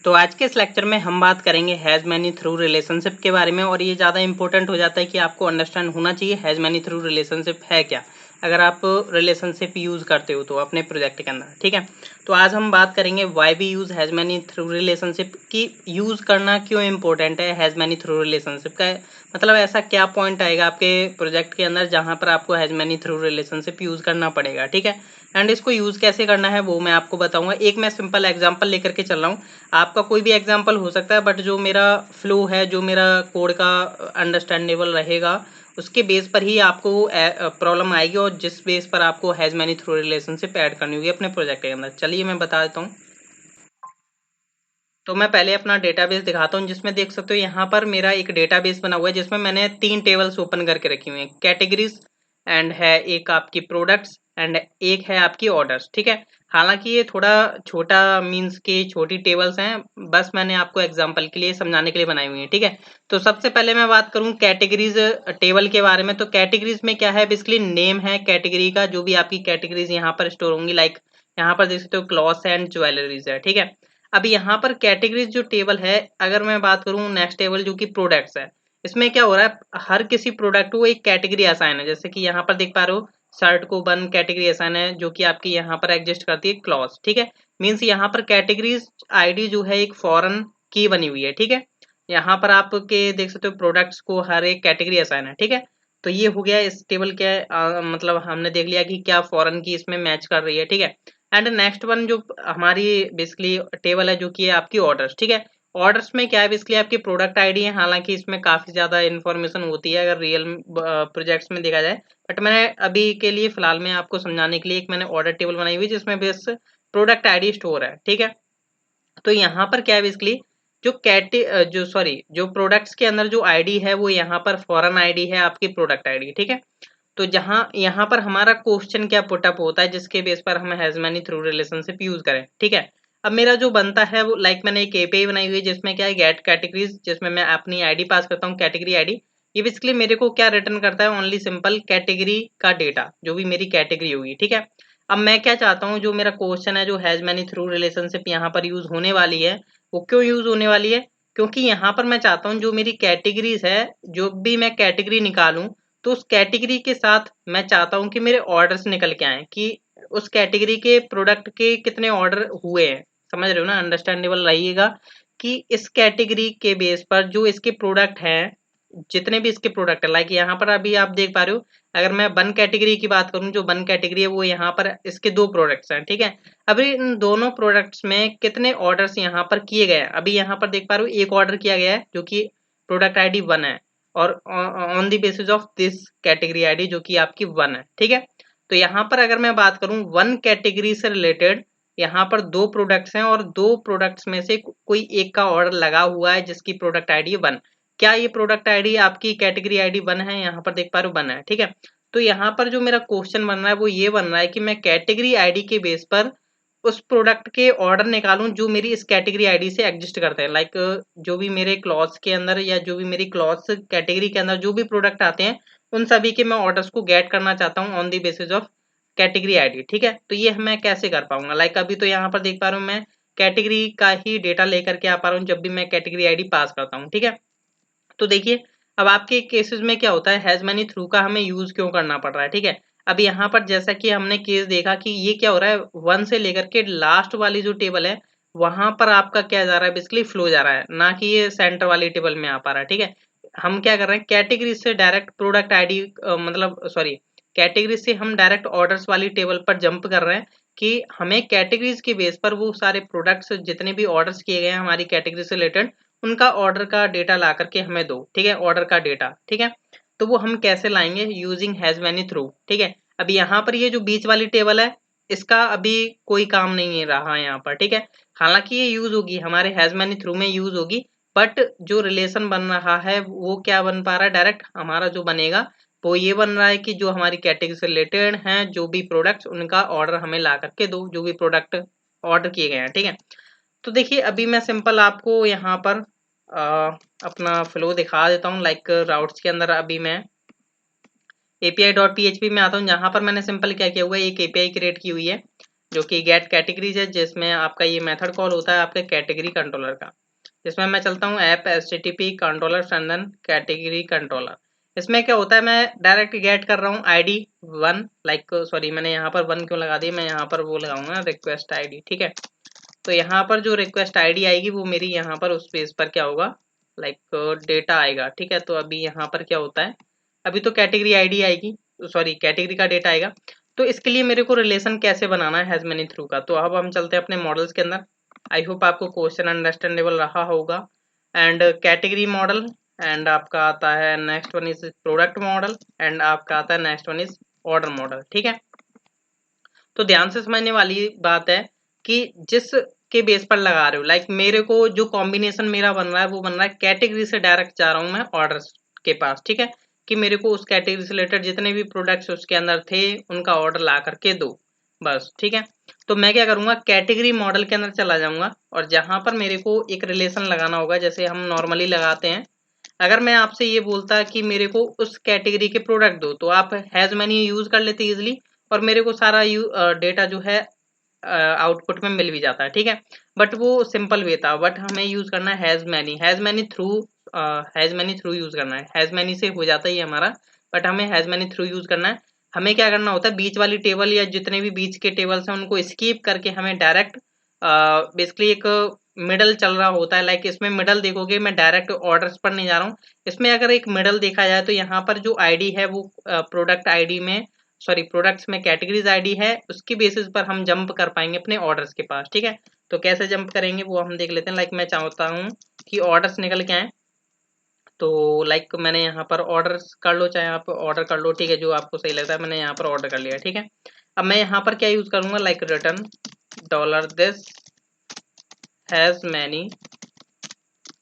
तो आज के इस लेक्चर में हम बात करेंगे हैज़ मैनी थ्रू रिलेशनशिप के बारे में। और ये ज़्यादा इंपॉर्टेंट हो जाता है कि आपको अंडरस्टैंड होना चाहिए हैज़ मैनी थ्रू रिलेशनशिप है क्या, अगर आप रिलेशनशिप यूज़ करते हो तो अपने प्रोजेक्ट के अंदर। ठीक है, तो आज हम बात करेंगे why we use has many through relationship की यूज़ करना क्यों इंपॉर्टेंट है। हैज़ मैनी थ्रू रिलेशनशिप का मतलब ऐसा क्या पॉइंट आएगा आपके प्रोजेक्ट के अंदर जहाँ पर आपको has many through relationship use करना पड़ेगा। ठीक है, एंड इसको यूज़ कैसे करना है वो मैं आपको बताऊंगा। एक मैं सिंपल एग्जांपल लेकर के चल रहा हूँ, आपका कोई भी एग्जांपल हो सकता है, बट जो मेरा फ्लो है, जो मेरा कोड का अंडरस्टैंडेबल रहेगा, उसके बेस पर ही आपको प्रॉब्लम आएगी और जिस बेस पर आपको has many through relationship add करनी होगी अपने प्रोजेक्ट के अंदर। चलिए मैं बता देता हूँ। तो मैं पहले अपना डेटाबेस दिखाता हूँ, जिसमें देख सकते हो यहाँ पर मेरा एक डेटाबेस बना हुआ है, जिसमें मैंने 3 टेबल्स ओपन करके रखी हुई हैं। कैटेगरीज एंड है एक आपकी प्रोडक्ट्स एंड एक है आपकी ऑर्डर्स। ठीक है, हालांकि ये थोड़ा छोटा मीन्स के छोटी टेबल्स हैं, बस मैंने आपको एग्जांपल के लिए समझाने के लिए बनाई हुई है। ठीक है, तो सबसे पहले मैं बात करूँ कैटेगरीज टेबल के बारे में। तो कैटेगरीज में क्या है, बेसिकली नेम है कैटेगरी का, जो भी आपकी कैटेगरीज यहाँ पर स्टोर होंगी। लाइक यहाँ पर देख सकते हो क्लॉथ्स एंड ज्वेलरीज है। ठीक है, अब यहाँ पर कैटेगरीज जो टेबल है, अगर मैं बात करूँ नेक्स्ट टेबल जो कि प्रोडक्ट्स है, इसमें क्या हो रहा है, हर किसी प्रोडक्ट को एक कैटेगरी असाइन है। जैसे कि यहाँ पर देख पा रहे हो शर्ट को 1 कैटेगरी असाइन है, जो कि आपकी यहाँ पर एग्जिस्ट करती है क्लॉथ। ठीक है, मीन्स यहाँ पर कैटेगरीज आईडी जो है एक फॉरेन की बनी हुई है। ठीक है, यहाँ पर आपके देख सकते हो प्रोडक्ट्स को हर एक कैटेगरी असाइन है। ठीक है, तो ये हो गया इस टेबल के मतलब हमने देख लिया कि क्या फॉरेन की इसमें मैच कर रही है। ठीक है, एंड नेक्स्ट वन जो हमारी बेसिकली टेबल है, जो कि है आपकी ऑर्डर्स। ठीक है, ऑर्डर्स में क्या है, बेसिकली आपकी प्रोडक्ट आईडी है। हालांकि इसमें काफी ज्यादा इन्फॉर्मेशन होती है अगर रियल प्रोजेक्ट्स में देखा जाए, बट मैंने अभी के लिए फिलहाल में आपको समझाने के लिए एक मैंने ऑर्डर टेबल बनाई हुई, जिसमें बेस प्रोडक्ट आईडी स्टोर है। ठीक है, तो यहाँ पर क्या है, बेसिकली जो प्रोडक्ट्स के अंदर जो आईडी है वो यहाँ पर फॉरेन आईडी है आपकी प्रोडक्ट आईडी। ठीक है, तो जहां यहाँ पर हमारा क्वेश्चन क्या पुटअप होता है, जिसके बेस पर हम has many through relationship use करें। ठीक है, अब मेरा जो बनता है वो लाइक मैंने एक एपीआई बनाई हुई है, जिसमें क्या है गेट कैटेगरीज, जिसमें मैं अपनी आईडी पास करता हूँ कैटेगरी आईडी। ये बेसिकली मेरे को क्या रिटर्न करता है, ओनली सिंपल कैटेगरी का डेटा, जो भी मेरी कैटेगरी होगी। ठीक है, अब मैं क्या चाहता हूँ, जो मेरा क्वेश्चन है, जो हैज मैनी थ्रू रिलेशनशिप यहाँ पर यूज होने वाली है, वो क्यों यूज होने वाली है, क्योंकि यहाँ पर मैं चाहता हूँ जो मेरी कैटेगरीज है, जो भी मैं कैटेगरी निकालूं, तो उस कैटेगरी के साथ मैं चाहता हूं कि मेरे ऑर्डर्स निकल के आए, कि उस कैटेगरी के प्रोडक्ट के कितने ऑर्डर हुए हैं। समझ रहे हो ना, अंडरस्टैंडेबल रहिएगा कि इस कैटेगरी के बेस पर जो इसके प्रोडक्ट हैं, जितने भी इसके प्रोडक्ट है, लाइक यहाँ पर अभी आप देख पा रहे हो, अगर मैं 1 कैटेगरी की बात करूं, जो 1 कैटेगरी है वो यहाँ पर इसके 2 प्रोडक्ट्स हैं। ठीक है, अभी इन दोनों प्रोडक्ट्स में कितने ऑर्डर्स यहाँ पर किए गए हैं, अभी यहाँ पर देख पा रहे हो एक ऑर्डर किया गया है, जो कि प्रोडक्ट आईडी 1 है, और on the basis of this category ID जो कि आपकी 1 है। ठीक है, तो यहाँ पर अगर मैं बात करूं 1 कैटेगरी से रिलेटेड, यहाँ पर 2 प्रोडक्ट्स हैं और 2 प्रोडक्ट्स में से कोई एक का ऑर्डर लगा हुआ है, जिसकी प्रोडक्ट आईडी 1। क्या ये प्रोडक्ट आईडी आपकी कैटेगरी आईडी 1 है, यहाँ पर देख पा रहे हो 1 है। ठीक है, तो यहाँ पर जो मेरा क्वेश्चन बन रहा है वो ये बन रहा है कि मैं कैटेगरी आईडी के बेस पर उस प्रोडक्ट के ऑर्डर निकालूं जो मेरी इस कैटेगरी आईडी से एग्जिस्ट करते हैं। लाइक जो भी मेरे क्लॉथ्स के अंदर या जो भी मेरी क्लॉथ्स कैटेगरी के अंदर जो भी प्रोडक्ट आते हैं, उन सभी के मैं ऑर्डर्स को गेट करना चाहता हूं on the basis of category ID. ठीक है, तो ये मैं कैसे कर पाऊंगा, लाइक अभी तो यहाँ पर देख पा रहा हूँ मैं कैटेगरी का ही डेटा लेकर के आ पा रहा हूँ जब भी मैं कैटेगरी आईडी पास करता हूँ। ठीक है, तो देखिए अब आपके केसेस में क्या होता है, हैज मैनी थ्रू का हमें यूज क्यों करना पड़ रहा है। ठीक है, अब यहाँ पर जैसा कि हमने केस देखा कि ये क्या हो रहा है, 1 से लेकर के लास्ट वाली जो टेबल है, वहां पर आपका क्या जा रहा है, बेसिकली फ्लो जा रहा है, ना कि ये सेंटर वाली टेबल में आ पा रहा है। ठीक है, हम क्या कर रहे हैं, कैटेगरी से डायरेक्ट प्रोडक्ट आईडी मतलब सॉरी कैटेगरी से हम डायरेक्ट ऑर्डर्स वाली टेबल पर जंप कर रहे हैं, कि हमें कैटेगरीज के बेस पर वो सारे प्रोडक्ट्स जितने भी ऑर्डर्स किए गए हैं हमारी कैटेगरी से रिलेटेड, उनका ऑर्डर का डेटा ला करके हमें दो। ठीक है, ऑर्डर का डेटा। ठीक है, तो वो हम कैसे लाएंगे, यूजिंग हैज मैनी थ्रू। ठीक है, अब यहाँ पर ये जो बीच वाली टेबल है, इसका अभी कोई काम नहीं रहा यहाँ पर। ठीक है, हालांकि ये यूज होगी हमारे हैज मैनी थ्रू में यूज होगी, बट जो रिलेशन बन रहा है वो क्या बन पा रहा है, डायरेक्ट हमारा जो बनेगा वो ये बन रहा है कि जो हमारी कैटेगरी से रिलेटेड हैं जो भी प्रोडक्ट्स, उनका ऑर्डर हमें ला करके दो, जो भी प्रोडक्ट ऑर्डर किए गए हैं। ठीक है, तो देखिए अभी मैं सिंपल आपको यहाँ पर अपना फ्लो दिखा देता हूँ। लाइक राउट्स के अंदर अभी मैं API.php में आता हूँ, जहाँ पर मैंने सिंपल क्या किया हुआ है, एक API क्रिएट की हुई है। जो कि गेट कैटेगरीज है, जिसमें आपका ये मेथड कॉल होता है आपके कैटेगरी कंट्रोलर का। इसमें मैं चलता हूँ app HTTP controller function category controller. इसमें क्या होता है, मैं डायरेक्ट गेट कर रहा हूँ ID 1, लाइक सॉरी मैंने यहाँ पर 1 क्यों लगा दी, मैं यहाँ पर वो लगाऊंगा रिक्वेस्ट ID, ठीक है। तो यहाँ पर जो रिक्वेस्ट ID आएगी वो मेरी यहाँ पर उस पेज पर क्या होगा, लाइक डेटा आएगा, ठीक है। तो अभी यहाँ पर क्या होता है, अभी तो कैटेगरी ID आएगी, सॉरी कैटेगरी का डेटा आएगा। तो इसके लिए मेरे को रिलेशन कैसे बनाना है हैज मैनी थ्रू का, तो अब हम चलते हैं अपने मॉडल्स के अंदर। आई होप आपको क्वेश्चन अंडरस्टैंडेबल रहा होगा। एंड कैटेगरी मॉडल, एंड आपका आता है next one is product model, and आपका आता है next one is order model, ठीक है। तो ध्यान से समझने वाली बात है कि जिस के बेस पर लगा रहे हो, लाइक मेरे को जो कॉम्बिनेशन मेरा बन रहा है वो बन रहा है कैटेगरी से डायरेक्ट जा रहा हूं मैं ऑर्डर के पास, ठीक है। कि मेरे को उस कैटेगरी से रिलेटेड जितने भी प्रोडक्ट्स उसके अंदर थे उनका ऑर्डर ला करके दो, बस, ठीक है। तो मैं क्या करूंगा, कैटेगरी मॉडल के अंदर चला जाऊंगा और जहां पर मेरे को एक रिलेशन लगाना होगा, जैसे हम नॉर्मली लगाते हैं। अगर मैं आपसे ये बोलता कि मेरे को उस कैटेगरी के प्रोडक्ट दो, तो आप हैज मैनी यूज कर लेते इजिली और मेरे को सारा डेटा जो है आउटपुट में मिल भी जाता है, ठीक है। बट वो सिंपल वे था, बट हमें यूज करना है हैज मैनी थ्रू यूज करना है। हैज मैनी से हो जाता है ये हमारा, बट हमें हैज मैनी थ्रू यूज करना है। हमें क्या करना होता है, बीच वाली टेबल या जितने भी बीच के टेबल्स हैं उनको स्कीप करके हमें डायरेक्ट बेसिकली एक मिडल चल रहा होता है। लाइक इसमें मिडल देखोगे, मैं डायरेक्ट ऑर्डर्स पर नहीं जा रहा हूँ। इसमें अगर एक मिडल देखा जाए तो यहाँ पर जो आईडी है वो प्रोडक्ट आईडी में, सॉरी प्रोडक्ट्स में कैटेगरीज आईडी है, उसकी बेसिस पर हम जंप कर पाएंगे अपने ऑर्डर्स के पास, ठीक है। तो कैसे जंप करेंगे वो हम देख लेते हैं। लाइक मैं चाहता हूँ कि ऑर्डर्स निकल के आए, तो लाइक मैंने यहाँ पर ऑर्डर्स कर लो, चाहे आप ऑर्डर कर लो, ठीक है, जो आपको सही लगता है। मैंने यहाँ पर ऑर्डर कर लिया, ठीक है। अब मैं यहाँ पर क्या यूज करूंगा, like return $this has many.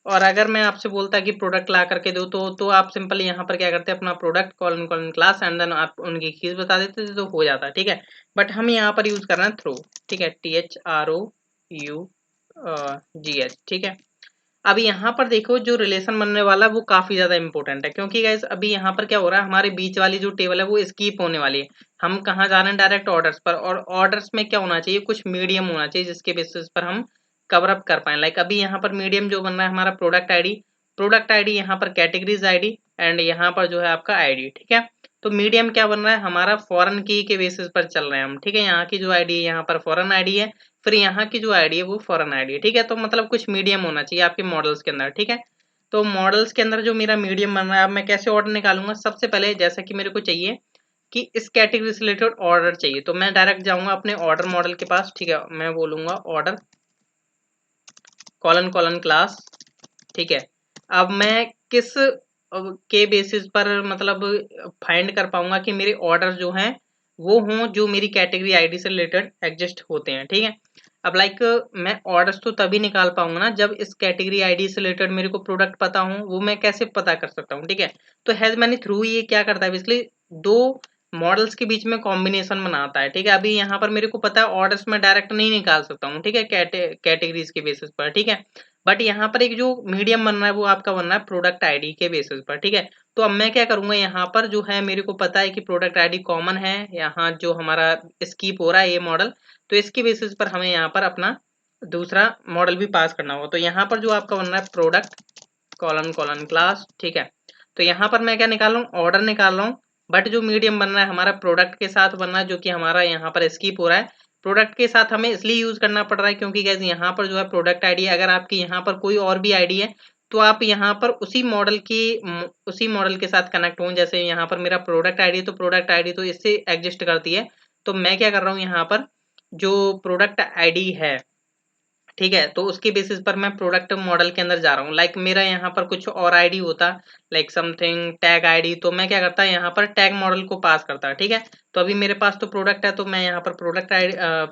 और अगर मैं आपसे बोलता कि प्रोडक्ट ला करके दो, तो आप सिंपल यहाँ पर क्या करते हैं, अपना product colon colon class and then आप उनकी कीज बता देते थे तो हो जाता, ठीक है। बट हम यहाँ पर यूज कर रहे हैं थ्रू, ठीक है, THROUGH, ठीक है। अब यहाँ पर देखो जो रिलेशन बनने वाला है वो काफी ज्यादा इंपॉर्टेंट है, क्योंकि गाइस अभी यहाँ पर क्या हो रहा है, हमारे बीच वाली जो टेबल है वो स्कीप होने वाली है। हम कहाँ जा रहे हैं, डायरेक्ट ऑर्डर्स पर। और ऑर्डर्स में क्या होना चाहिए, कुछ मीडियम होना चाहिए जिसके बेसिस पर हम कवर अप कर पाए। लाइक अभी यहाँ पर मीडियम जो बन रहा है हमारा प्रोडक्ट आईडी यहाँ पर कैटेगरीज आईडी एंड यहाँ पर जो है आपका आईडी, ठीक है। तो मीडियम क्या बन रहा है हमारा, फॉरेन की के बेसिस पर चल रहे हैं हम, ठीक है। यहाँ की जो आईडी है यहाँ पर फॉरेन आईडी है, फिर यहाँ की जो आईडी है वो फॉरेन आईडी है, ठीक है। तो मतलब कुछ मीडियम होना चाहिए आपके मॉडल्स के अंदर, ठीक है। तो मॉडल्स के अंदर जो मेरा मीडियम बन रहा है, अब मैं कैसे ऑर्डर निकालूंगा, सबसे पहले जैसा कि मेरे को चाहिए कि इस कैटेगरी से रिलेटेड ऑर्डर चाहिए, तो मैं डायरेक्ट जाऊंगा अपने ऑर्डर मॉडल के पास, ठीक है। मैं बोलूंगा ऑर्डर कॉलन कॉलन क्लास, ठीक है। अब मैं किस के बेसिस पर मतलब फाइंड कर पाऊंगा कि मेरे ऑर्डर जो हैं वो हों जो मेरी कैटेगरी आईडी से रिलेटेड एग्जिस्ट होते हैं, ठीक है। अब लाइक मैं ऑर्डर्स तो तभी निकाल पाऊंगा ना जब इस कैटेगरी आईडी से रिलेटेड मेरे को प्रोडक्ट पता हो। वो मैं कैसे पता कर सकता हूँ, ठीक है। तो हैज मैनी थ्रू ये क्या करता है, बेसिकली दो मॉडल्स के बीच में कॉम्बिनेशन बनाता है, ठीक है। अभी यहाँ पर मेरे को पता है ऑर्डर्स में डायरेक्ट नहीं निकाल सकता हूँ, ठीक है, कैटेगरीज के बेसिस पर, ठीक है। बट यहाँ पर एक जो मीडियम बन रहा है वो आपका बन रहा है प्रोडक्ट आईडी के बेसिस पर, ठीक है। तो अब मैं क्या करूंगा, यहाँ पर जो है मेरे को पता है कि प्रोडक्ट आईडी कॉमन है, यहाँ जो हमारा स्कीप हो रहा है ये मॉडल, तो इसकी बेसिस पर हमें यहाँ पर अपना दूसरा मॉडल भी पास करना होगा। तो यहाँ पर जो आपका बन रहा है प्रोडक्ट कॉलन कॉलन क्लास, ठीक है। तो यहाँ पर मैं क्या निकाल रहा हूँ, ऑर्डर निकाल रहा हूँ। बट जो मीडियम बन रहा है हमारा प्रोडक्ट के साथ बन रहा है, जो कि हमारा यहाँ पर स्कीप हो रहा है। प्रोडक्ट के साथ हमें इसलिए यूज करना पड़ रहा है क्योंकि गाइस यहाँ पर जो है प्रोडक्ट आईडी है, अगर आपकी यहाँ पर कोई और भी आईडी है तो आप यहाँ पर उसी मॉडल के साथ कनेक्ट हों। जैसे यहाँ पर मेरा प्रोडक्ट आईडी, तो प्रोडक्ट आईडी तो इससे एग्जिस्ट करती है। तो मैं क्या कर रहा हूँ, यहाँ पर जो प्रोडक्ट आईडी है, ठीक है, तो उसके बेसिस पर मैं प्रोडक्ट मॉडल के अंदर जा रहा हूँ। लाइक मेरा यहाँ पर कुछ और आईडी होता, लाइक समथिंग टैग आईडी, तो मैं क्या करता है यहाँ पर टैग मॉडल को पास करता, ठीक है। तो अभी मेरे पास तो प्रोडक्ट है, तो मैं यहाँ पर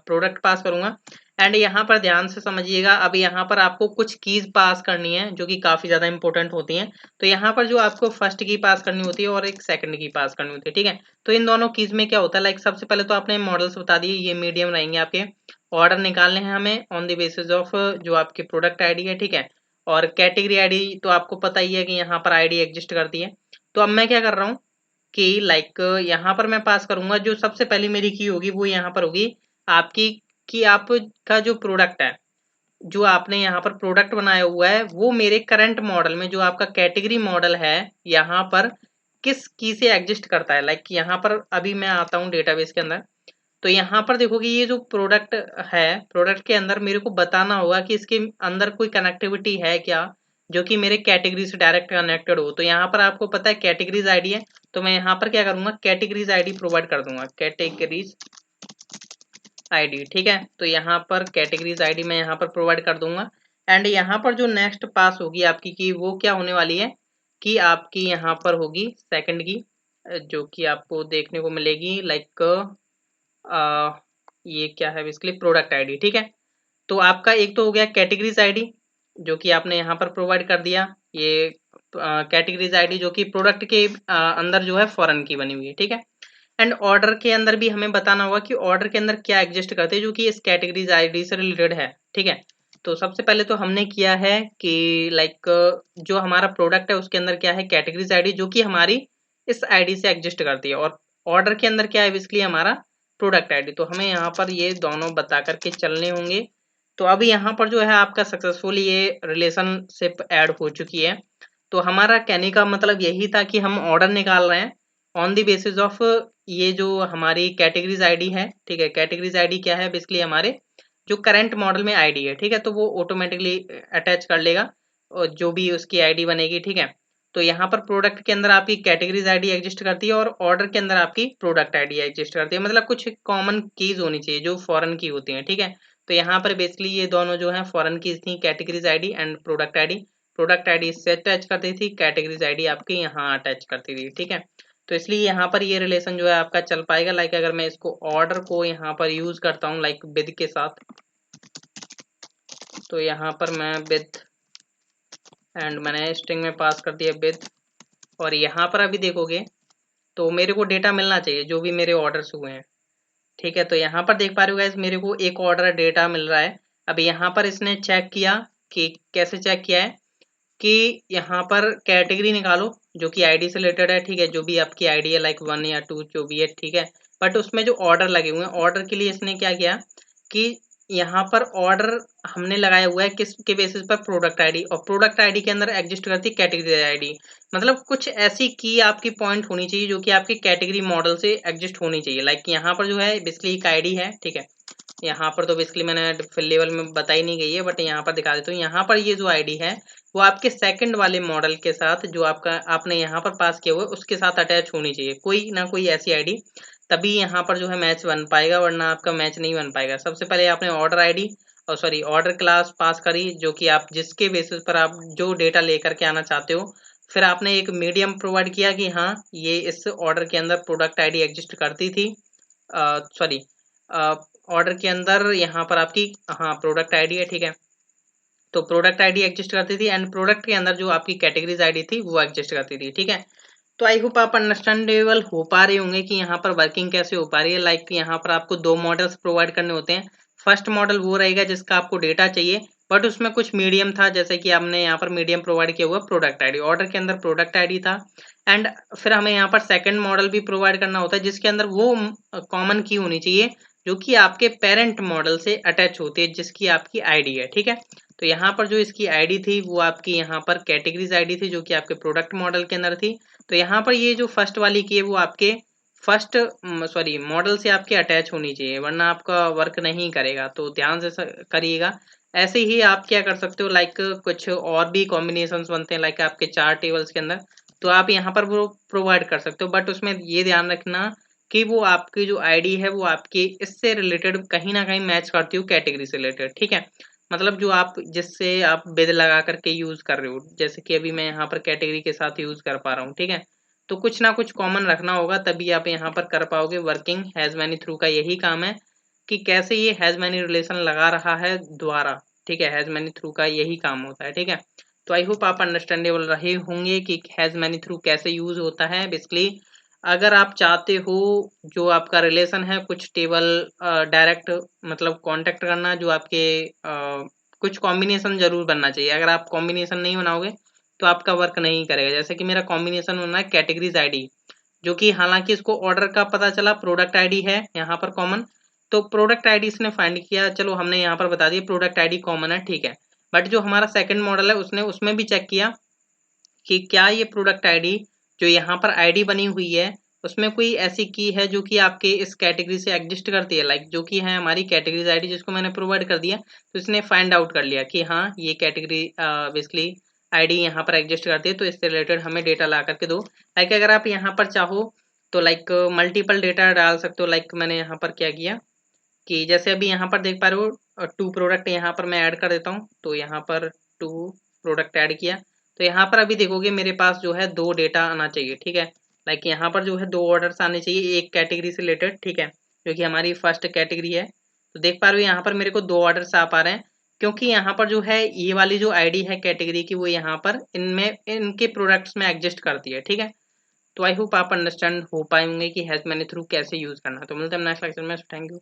प्रोडक्ट पास करूंगा। एंड यहाँ पर ध्यान से समझिएगा, अभी यहाँ पर आपको कुछ कीज पास करनी है जो कि काफी ज्यादा इंपॉर्टेंट होती हैं। तो यहाँ पर जो आपको फर्स्ट की पास करनी होती है और एक सेकंड की पास करनी होती है, ठीक है। तो इन दोनों कीज में क्या होता है, लाइक सबसे पहले तो आपने मॉडल्स बता दिए, ये मीडियम रहेंगे आपके। ऑर्डर निकालने हैं हमें ऑन द बेसिस ऑफ जो आपकी प्रोडक्ट आईडी है, ठीक है। और कैटेगरी आईडी तो आपको पता ही है कि यहाँ पर आईडी एग्जिस्ट करती है। तो अब मैं क्या कर रहा हूँ कि लाइक यहाँ पर मैं पास करूंगा, जो सबसे पहली मेरी की होगी वो यहाँ पर होगी आपकी कि आपका जो प्रोडक्ट है, जो आपने यहाँ पर प्रोडक्ट बनाया हुआ है, वो मेरे करंट मॉडल में जो आपका कैटेगरी मॉडल है यहाँ पर किस की से एग्जिस्ट करता है। लाइक यहाँ पर अभी मैं आता हूँ डेटाबेस के अंदर, तो यहाँ पर देखोगे ये जो प्रोडक्ट है, प्रोडक्ट के अंदर मेरे को बताना होगा कि इसके अंदर कोई कनेक्टिविटी है क्या, जो कि मेरे कैटेगरी से डायरेक्ट कनेक्टेड हो। तो यहाँ पर आपको पता है कैटेगरीज आईडी है, तो मैं यहाँ पर क्या करूंगा, कैटेगरीज आईडी प्रोवाइड कर दूंगा, कैटेगरीज आईडी। ठीक है, तो यहाँ पर कैटेगरीज आईडी मैं यहाँ पर प्रोवाइड कर दूंगा। एंड यहाँ पर जो नेक्स्ट पास होगी आपकी की वो क्या होने वाली है कि आपकी यहाँ पर होगी सेकंड की, जो कि आपको देखने को मिलेगी लाइक ये क्या है बेसिकली प्रोडक्ट आईडी। ठीक है, तो आपका एक तो हो गया कैटेगरीज आईडी जो कि आपने यहाँ पर प्रोवाइड कर दिया, ये कैटेगरीज आईडी जो कि प्रोडक्ट के अंदर जो है फॉरेन की बनी हुई है। ठीक है, एंड ऑर्डर के अंदर भी हमें बताना होगा कि ऑर्डर के अंदर क्या एग्जिस्ट करते हैं जो कि इस कैटेगरीज आईडी से रिलेटेड है। ठीक है, तो सबसे पहले तो हमने किया है कि लाइक जो हमारा प्रोडक्ट है उसके अंदर क्या है कैटेगरीज आईडी जो कि हमारी इस आईडी से एग्जिस्ट करती है, और ऑर्डर के अंदर क्या है बेसिकली हमारा प्रोडक्ट आईडी। तो हमें यहाँ पर ये दोनों बता करके चलने होंगे। तो अभी यहाँ पर जो है आपका सक्सेसफुली ये रिलेशनशिप ऐड हो चुकी है। तो हमारा कहने का मतलब यही था कि हम ऑर्डर निकाल रहे हैं ऑन द बेसिस ऑफ ये जो हमारी कैटेगरीज आईडी है। ठीक है, कैटेगरीज आईडी क्या है बेसिकली हमारे जो करंट मॉडल में आईडी है। ठीक है, तो वो ऑटोमेटिकली अटैच कर लेगा और जो भी उसकी आईडी बनेगी। ठीक है, तो यहाँ पर प्रोडक्ट के अंदर आपकी कैटेगरीज आईडी एग्जिस्ट करती है और ऑर्डर के अंदर आपकी प्रोडक्ट आईडी एग्जिस्ट करती है। मतलब कुछ कॉमन कीज होनी चाहिए जो फॉरेन की होती हैं। ठीक है, तो यहाँ पर बेसिकली ये दोनों जो है फॉरेन कीज थी, categories ID and product ID. Product ID इससे अटैच करती थी, कैटेगरीज आईडी आपकी यहाँ अटैच करती थी। ठीक है, तो इसलिए यहाँ पर ये रिलेशन जो है आपका चल पाएगा। लाइक अगर मैं इसको ऑर्डर को यहाँ पर यूज करता हूँ लाइक विद के साथ, तो यहाँ पर मैं विद एंड मैंने स्ट्रिंग में पास कर दिया विद, और यहाँ पर अभी देखोगे तो मेरे को डेटा मिलना चाहिए जो भी मेरे ऑर्डर्स हुए हैं। ठीक है, तो यहाँ पर देख पा रहे हो गाइस मेरे को एक ऑर्डर डेटा मिल रहा है। अब यहाँ पर इसने चेक किया कि कैसे चेक किया है कि यहाँ पर कैटेगरी निकालो जो कि आईडी से रिलेटेड है। ठीक है, जो भी आपकी आईडी है लाइक 1 या 2 जो भी है। ठीक है, बट उसमें जो ऑर्डर लगे हुए हैं, ऑर्डर के लिए इसने क्या किया कि यहाँ पर ऑर्डर हमने लगाया हुआ है किसके बेसिस पर, प्रोडक्ट आईडी, और प्रोडक्ट आईडी के अंदर एग्जिस्ट करती है कैटेगरी आईडी। मतलब कुछ ऐसी की आपकी पॉइंट होनी चाहिए जो कि आपकी कैटेगरी मॉडल से एग्जिस्ट होनी चाहिए। लाइक यहाँ पर जो है बेसिकली एक आईडी है। ठीक है, यहाँ पर तो बेसिकली मैंने फिल लेवल में बताई नहीं गई है, बट यहाँ पर दिखा देता हूँ। यहाँ पर ये जो आईडी है वो आपके सेकंड वाले मॉडल के साथ जो आपका आपने यहाँ पर पास किया हुआ है उसके साथ अटैच होनी चाहिए, कोई ना कोई ऐसी आईडी, तभी यहाँ पर जो है मैच बन पाएगा, वरना आपका मैच नहीं बन पाएगा। सबसे पहले आपने ऑर्डर आईडी और सॉरी ऑर्डर क्लास पास करी जो कि आप जिसके बेसिस पर आप जो डेटा लेकर के आना चाहते हो। फिर आपने एक मीडियम प्रोवाइड किया कि हाँ ये इस ऑर्डर के अंदर प्रोडक्ट आईडी एग्जिस्ट करती थी, सॉरी ऑर्डर के अंदर यहाँ पर आपकी हाँ प्रोडक्ट आईडी है। ठीक है, तो प्रोडक्ट आईडी एग्जिस्ट करती थी एंड प्रोडक्ट के अंदर जो आपकी कैटेगरीज आईडी थी वो एग्जिस्ट करती थी। ठीक है, तो आई होप आप अंडरस्टैंडेबल हो पा रहे होंगे कि यहाँ पर वर्किंग कैसे हो पा रही है। लाइक यहाँ पर आपको दो मॉडल्स प्रोवाइड करने होते हैं। फर्स्ट मॉडल वो रहेगा जिसका आपको डेटा चाहिए, बट उसमें कुछ मीडियम था, जैसे कि हमने यहाँ पर मीडियम प्रोवाइड किया हुआ प्रोडक्ट आईडी, ऑर्डर के अंदर प्रोडक्ट आईडी था। एंड फिर हमें यहाँ पर सेकंड मॉडल भी प्रोवाइड करना होता है जिसके अंदर वो कॉमन की होनी चाहिए जो कि आपके पेरेंट मॉडल से अटैच होती है, जिसकी आपकी आईडी है। ठीक है, तो यहाँ पर जो इसकी आईडी थी वो आपकी यहाँ पर कैटेगरीज आईडी थी जो कि आपके प्रोडक्ट मॉडल के अंदर थी। तो यहाँ पर ये जो फर्स्ट वाली की है वो आपके फर्स्ट सॉरी मॉडल से आपके अटैच होनी चाहिए, वरना आपका वर्क नहीं करेगा। तो ध्यान से करिएगा। ऐसे ही आप क्या कर सकते हो, लाइक कुछ और भी कॉम्बिनेशंस बनते हैं लाइक आपके चार टेबल्स के अंदर, तो आप यहाँ पर वो प्रोवाइड कर सकते हो। बट उसमें ये ध्यान रखना कि वो आपकी जो आईडी है वो आपकी इससे रिलेटेड कहीं ना कहीं मैच करती हो कैटेगरी से रिलेटेड। ठीक है, मतलब जो आप जिससे आप बिद लगा करके यूज कर रहे हो, जैसे कि अभी मैं यहाँ पर कैटेगरी के साथ यूज कर पा रहा हूँ। ठीक है, तो कुछ ना कुछ कॉमन रखना होगा तभी आप यहाँ पर कर पाओगे। वर्किंग हैज मैनी थ्रू का यही काम है कि कैसे ये हैज मैनी रिलेशन लगा रहा है द्वारा। ठीक है, हैज मैनी थ्रू का यही काम होता है। ठीक है, तो आई होप आप अंडरस्टैंडेबल रहे होंगे कि हैज मैनी थ्रू कैसे यूज होता है। बेसिकली अगर आप चाहते हो जो आपका रिलेशन है कुछ टेबल डायरेक्ट मतलब कांटेक्ट करना, जो आपके कुछ कॉम्बिनेशन जरूर बनना चाहिए। अगर आप कॉम्बिनेशन नहीं बनाओगे तो आपका वर्क नहीं करेगा। जैसे कि मेरा कॉम्बिनेशन होना है कैटेगरीज आईडी, जो कि हालांकि इसको ऑर्डर का पता चला प्रोडक्ट आईडी है यहाँ पर कॉमन, तो प्रोडक्ट आईडी इसने फाइंड किया, चलो हमने यहाँ पर बता दिया प्रोडक्ट आईडी कॉमन है, ठीक है। बट जो हमारा सेकंड मॉडल है उसने उसमें भी चेक किया कि क्या ये प्रोडक्ट आईडी जो यहाँ पर आईडी बनी हुई है उसमें कोई ऐसी की है जो कि आपके इस कैटेगरी से एग्जिस्ट करती है, लाइक जो कि है हमारी कैटेगरीज आईडी जिसको मैंने प्रोवाइड कर दिया। तो इसने फाइंड आउट कर लिया कि हाँ ये कैटेगरी बेसिकली आईडी यहाँ पर एग्जिस्ट करती है, तो इससे रिलेटेड हमें डेटा ला करके दो। लाइक अगर आप यहाँ पर चाहो तो लाइक मल्टीपल डेटा डाल सकते हो। लाइक मैंने यहाँ पर क्या किया कि जैसे अभी यहाँ पर देख पा रहे हो 2 प्रोडक्ट यहाँ पर मैं ऐड कर देता हूँ। तो यहाँ पर 2 प्रोडक्ट ऐड किया, तो यहाँ पर अभी देखोगे मेरे पास जो है 2 डेटा आना चाहिए, ठीक है। लाइक यहाँ पर जो है 2 ऑर्डर्स आने चाहिए एक कैटेगरी से रिलेटेड, ठीक है, जो कि हमारी फर्स्ट कैटेगरी है। तो देख पा रहे हो यहाँ पर मेरे को 2 ऑर्डर्स आ पा रहे हैं, क्योंकि यहाँ पर जो है ये वाली जो आईडी है कैटेगरी की वो यहाँ पर इनमें इनके प्रोडक्ट्स में एग्जिस्ट करती है, ठीक है। तो आई होप आप अंडरस्टैंड हो पाएंगे कि हैज मैनी थ्रू कैसे यूज करना। तो मिलते हैं नेक्स्ट लेक्चर में, थैंक यू।